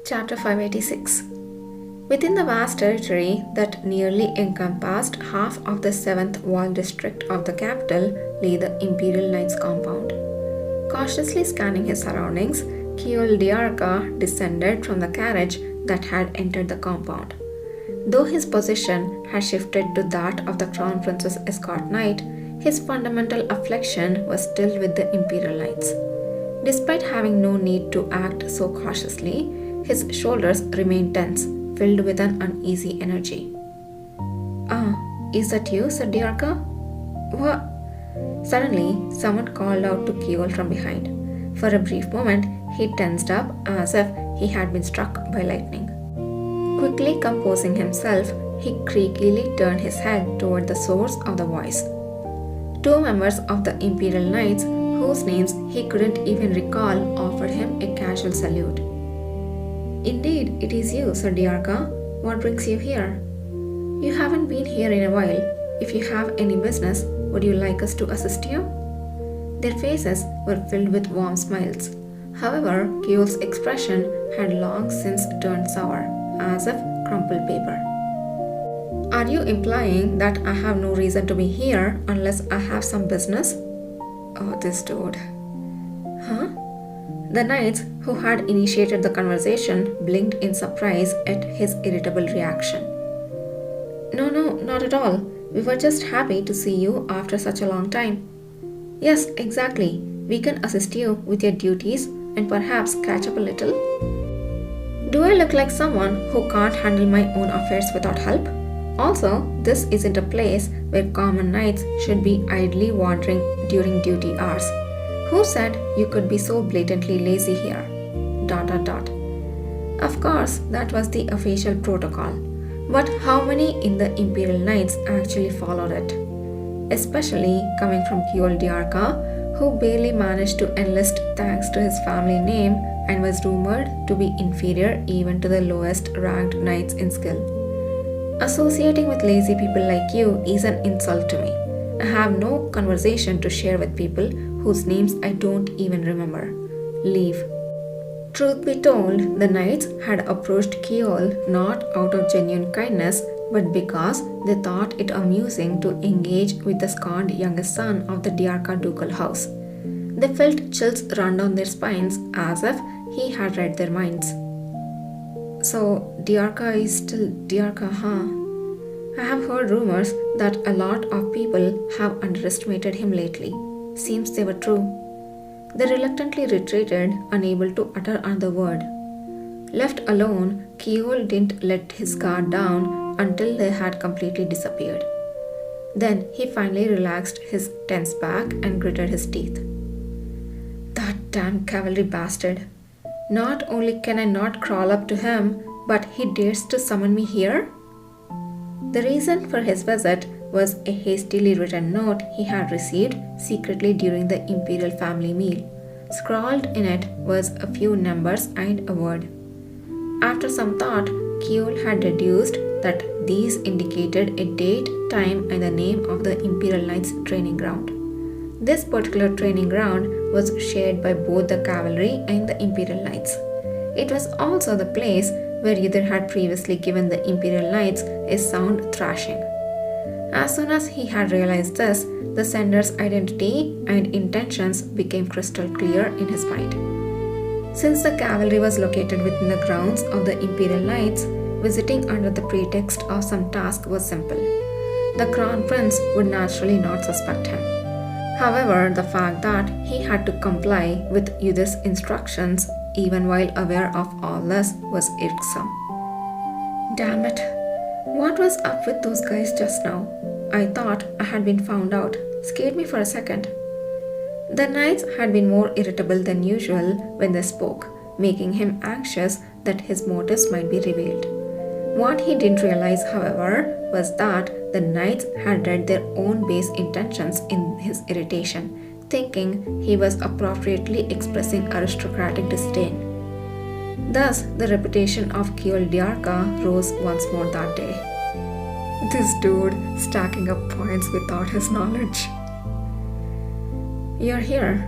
Chapter 586. Within the vast territory that nearly encompassed half of the 7th Wall district of the capital lay the Imperial Knight's compound. Cautiously scanning his surroundings, Keol Diarca descended from the carriage that had entered the compound. Though his position had shifted to that of the Crown Prince's escort knight, his fundamental affection was still with the Imperial Knights. Despite having no need to act so cautiously, his shoulders remained tense, filled with an uneasy energy. "Ah, is that you?" said Diarca. "What?" Suddenly, someone called out to Keol from behind. For a brief moment, he tensed up as if he had been struck by lightning. Quickly composing himself, he creakily turned his head toward the source of the voice. Two members of the Imperial Knights, whose names he couldn't even recall, offered him a casual salute. "Indeed, it is you," said Diarca. "What brings you here?" "You haven't been here in a while. If you have any business, would you like us to assist you?" Their faces were filled with warm smiles. However, Keol's expression had long since turned sour, as if crumpled paper. "Are you implying that I have no reason to be here unless I have some business?" Oh, this dude. "Huh?" The knights who had initiated the conversation blinked in surprise at his irritable reaction. No, not at all. We were just happy to see you after such a long time." "Yes, exactly. We can assist you with your duties and perhaps catch up a little." "Do I look like someone who can't handle my own affairs without help? Also, this isn't a place where common knights should be idly wandering during duty hours. Who said you could be so blatantly lazy here? ... Of course, that was the official protocol. But how many in the Imperial Knights actually followed it? Especially coming from Keol Diarca, who barely managed to enlist thanks to his family name and was rumored to be inferior even to the lowest ranked knights in skill. Associating with lazy people like you is an insult to me. I have no conversation to share with people whose names I don't even remember. Leave." Truth be told, the knights had approached Keol not out of genuine kindness, but because they thought it amusing to engage with the scorned youngest son of the Diarca ducal house. They felt chills run down their spines as if he had read their minds. "So, Diarca is still Diarca, huh? I have heard rumors that a lot of people have underestimated him lately. Seems they were true." They reluctantly retreated, unable to utter another word. Left alone, Keol didn't let his guard down until they had completely disappeared. Then he finally relaxed his tense back and gritted his teeth. "That damn cavalry bastard. Not only can I not crawl up to him, but he dares to summon me here?" The reason for his visit was a hastily written note he had received secretly during the Imperial family meal. Scrawled in it was a few numbers and a word. After some thought, Keol had deduced that these indicated a date, time, and the name of the Imperial Knights training ground. This particular training ground was shared by both the cavalry and the Imperial Knights. It was also the place where Uther had previously given the Imperial Knights a sound thrashing. As soon as he had realized this, the sender's identity and intentions became crystal clear in his mind. Since the cavalry was located within the grounds of the Imperial Knights, visiting under the pretext of some task was simple. The Crown Prince would naturally not suspect him. However, the fact that he had to comply with Uther's instructions even while aware of all this was irksome. Damn it. What was up with those guys just now? I thought I had been found out. Scared me for a second. The knights had been more irritable than usual when they spoke, making him anxious that his motives might be revealed. What he didn't realize, however, was that the knights had read their own base intentions in his irritation, thinking he was appropriately expressing aristocratic disdain. Thus, the reputation of Keol Diarca rose once more that day. This dude stacking up points without his knowledge. "You're here.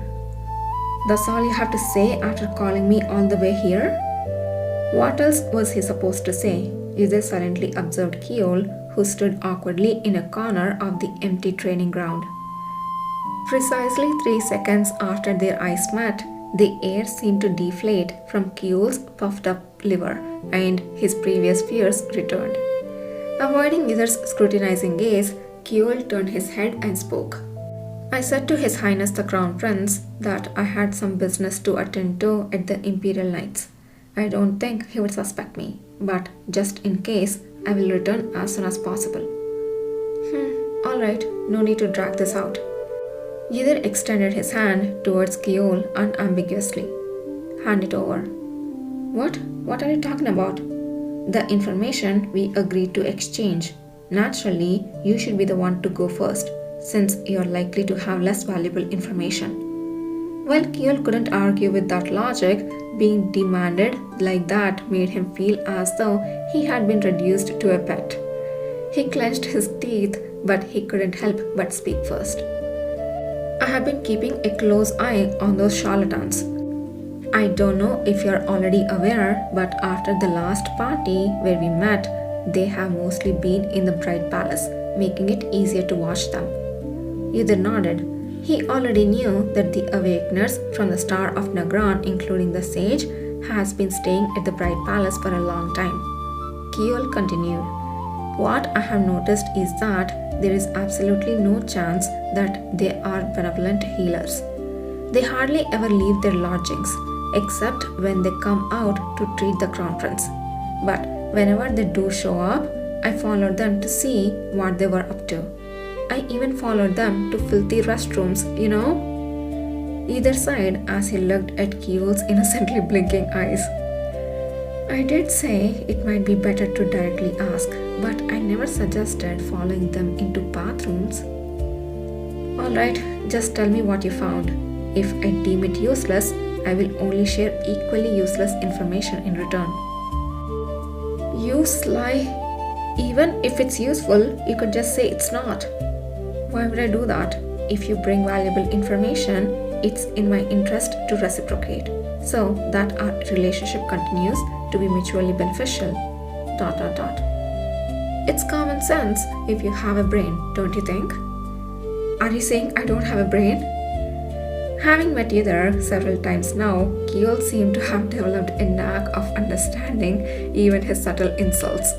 That's all you have to say after calling me all the way here?" What else was he supposed to say? Yudhir silently observed Kiol, who stood awkwardly in a corner of the empty training ground. Precisely 3 seconds after their eyes met, the air seemed to deflate from Kiol's puffed up liver, and his previous fears returned. Avoiding Yudhir's scrutinizing gaze, Kiol turned his head and spoke. I said to His Highness the Crown Prince that I had some business to attend to at the Imperial Knights. I don't think he would suspect me, but just in case, I will return as soon as possible. Alright, no need to drag this out. Yudhir extended his hand towards Kiol unambiguously. Hand it over. What? What are you talking about? The information we agreed to exchange. Naturally, you should be the one to go first, since you're likely to have less valuable information. Well, Kiol couldn't argue with that logic. Being demanded like that made him feel as though he had been reduced to a pet. He clenched his teeth, but he couldn't help but speak first. I have been keeping a close eye on those charlatans. I don't know if you're already aware, but after the last party where we met, they have mostly been in the Bright Palace, making it easier to watch them. Yudhir nodded. He already knew that the Awakeners from the Star of Nagran, including the Sage, has been staying at the Bright Palace for a long time. Kiol continued. What I have noticed is that there is absolutely no chance that they are benevolent healers. They hardly ever leave their lodgings, except when they come out to treat the Crown Prince. But whenever they do show up, I follow them to see what they were up to. I even followed them to filthy restrooms, Either sighed as he looked at Kiol's innocently blinking eyes. I did say it might be better to directly ask, but I never suggested following them into bathrooms. Alright, just tell me what you found. If I deem it useless, I will only share equally useless information in return. You sly. Even if it's useful, you could just say it's not. Why would I do that? If you bring valuable information, it's in my interest to reciprocate, so that our relationship continues to be mutually beneficial. ... It's common sense if you have a brain, don't you think? Are you saying I don't have a brain? Having met Yudhir several times now, Kiol seemed to have developed a knack of understanding even his subtle insults.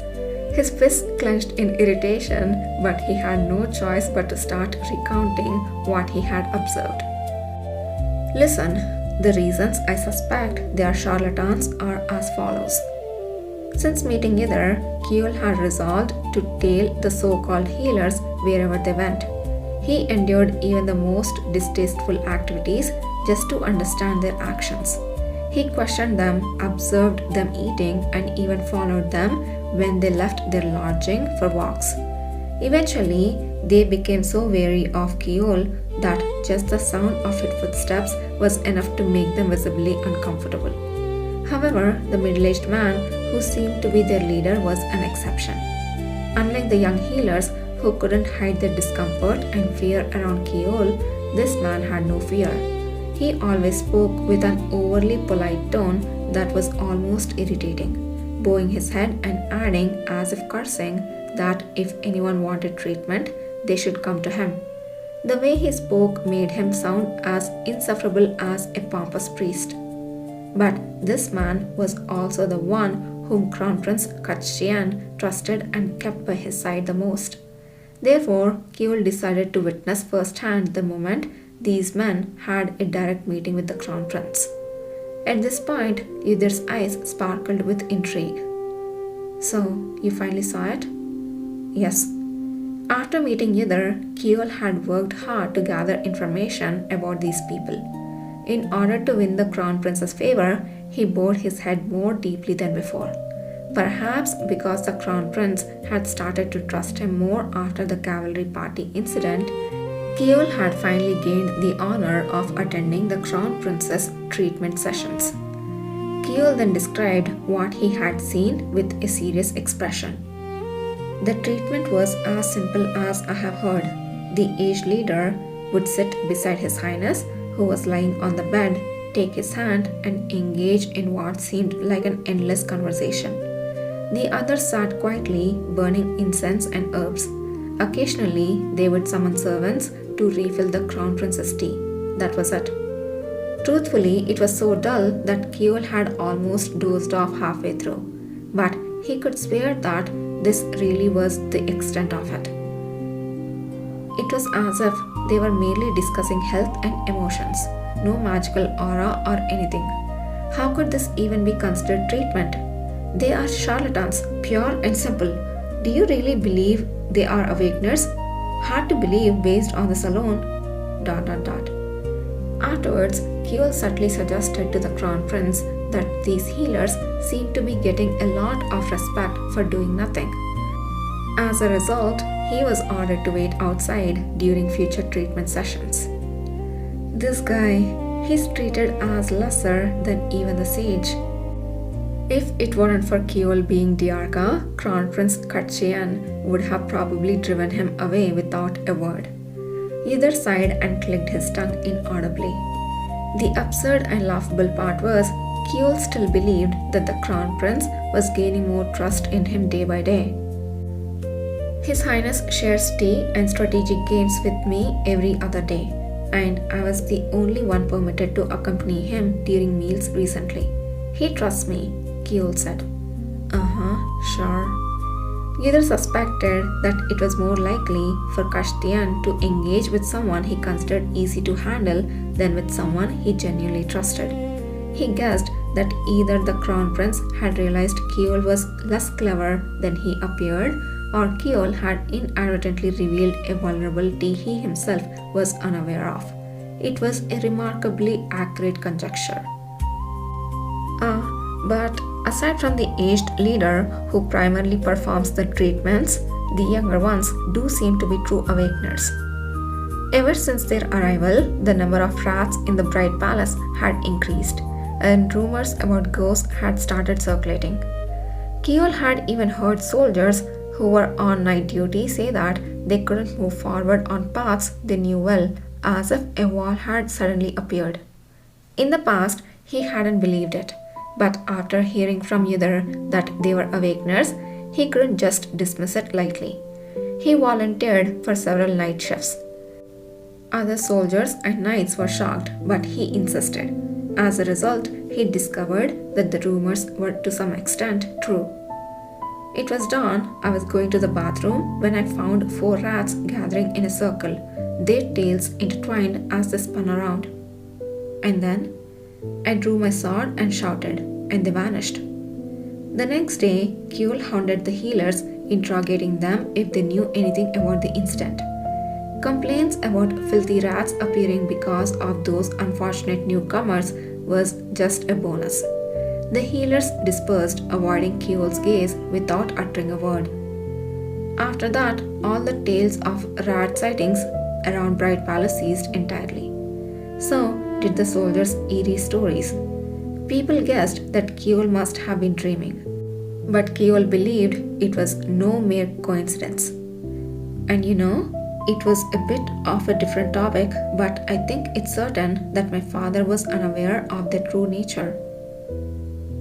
His fists clenched in irritation, but he had no choice but to start recounting what he had observed. Listen, the reasons I suspect they are charlatans are as follows. Since meeting Yudhir, Kiol had resolved to tail the so-called healers wherever they went. He endured even the most distasteful activities just to understand their actions. He questioned them, observed them eating, and even followed them when they left their lodging for walks. Eventually, they became so wary of Kiol that just the sound of his footsteps was enough to make them visibly uncomfortable. However, the middle-aged man who seemed to be their leader was an exception. Unlike the young healers who couldn't hide their discomfort and fear around Kiol, this man had no fear. He always spoke with an overly polite tone that was almost irritating, bowing his head and adding, as if cursing, that if anyone wanted treatment, they should come to him. The way he spoke made him sound as insufferable as a pompous priest. But this man was also the one whom Crown Prince Katshian trusted and kept by his side the most. Therefore, Kiol decided to witness firsthand the moment these men had a direct meeting with the Crown Prince. At this point, Yudhir's eyes sparkled with intrigue. So, you finally saw it? Yes. After meeting Yudhir, Kiol had worked hard to gather information about these people. In order to win the Crown Prince's favor, he bowed his head more deeply than before. Perhaps because the Crown Prince had started to trust him more after the cavalry party incident, Kiol had finally gained the honor of attending the Crown Prince's treatment sessions. Kiol then described what he had seen with a serious expression. The treatment was as simple as I have heard. The aged leader would sit beside His Highness, who was lying on the bed, take his hand, and engage in what seemed like an endless conversation. The others sat quietly, burning incense and herbs. Occasionally, they would summon servants to refill the crown princess' tea. That was it. Truthfully, it was so dull that Keol had almost dozed off halfway through. But he could swear that this really was the extent of it. It was as if they were merely discussing health and emotions, no magical aura or anything. How could this even be considered treatment? They are charlatans, pure and simple. Do you really believe they are awakeners? Hard to believe based on this alone. ... Afterwards, Keol subtly suggested to the crown prince that these healers seemed to be getting a lot of respect for doing nothing. As a result, he was ordered to wait outside during future treatment sessions. This guy, he's treated as lesser than even the sage. If it weren't for Keol being Diarca, Crown Prince Katchian would have probably driven him away without a word. Either sighed and clicked his tongue inaudibly. The absurd and laughable part was, Keol still believed that the Crown Prince was gaining more trust in him day by day. His Highness shares tea and strategic games with me every other day, and I was the only one permitted to accompany him during meals recently. He trusts me, Keol said. Sure. Either suspected that it was more likely for Kashtian to engage with someone he considered easy to handle than with someone he genuinely trusted. He guessed that either the Crown Prince had realized Keol was less clever than he appeared, or Keol had inadvertently revealed a vulnerability he himself was unaware of. It was a remarkably accurate conjecture. But aside from the aged leader who primarily performs the treatments, the younger ones do seem to be true awakeners. Ever since their arrival, the number of rats in the Bright Palace had increased, and rumors about ghosts had started circulating. Keol had even heard soldiers who were on night duty say that they couldn't move forward on paths they knew well, as if a wall had suddenly appeared. In the past, he hadn't believed it, but after hearing from Yudhir that they were awakeners, he couldn't just dismiss it lightly. He volunteered for several night shifts. Other soldiers and knights were shocked, but he insisted. As a result, he discovered that the rumors were to some extent true. It was dawn. I was going to the bathroom when I found 4 rats gathering in a circle, their tails intertwined as they spun around. And then I drew my sword and shouted, and they vanished. The next day, Keol hounded the healers, interrogating them if they knew anything about the incident. Complaints about filthy rats appearing because of those unfortunate newcomers was just a bonus. The healers dispersed, avoiding Keol's gaze without uttering a word. After that, all the tales of rat sightings around Bright Palace ceased entirely. So did the soldiers' eerie stories. People guessed that Keol must have been dreaming, but Keol believed it was no mere coincidence. And it was a bit of a different topic, but I think it's certain that my father was unaware of their true nature.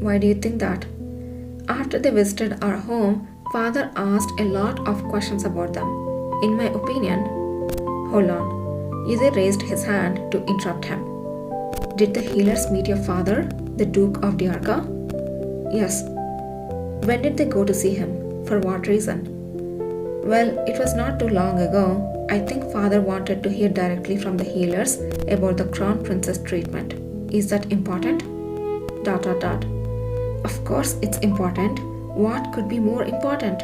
Why do you think that? After they visited our home, father asked a lot of questions about them. In my opinion, hold on. Yudhir raised his hand to interrupt him. Did the healers meet your father, the Duke of Diarca? Yes. When did they go to see him? For what reason? Well, it was not too long ago. I think father wanted to hear directly from the healers about the Crown Prince's treatment. Is that important? ... Of course it's important. What could be more important?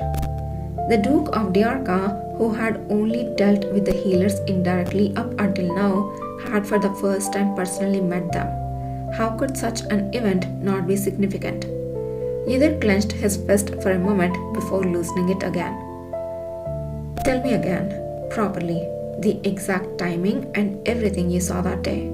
The Duke of Diarca, who had only dealt with the healers indirectly up until now, had for the first time personally met them. How could such an event not be significant? Yudhir clenched his fist for a moment before loosening it again. Tell me again, properly, the exact timing and everything you saw that day.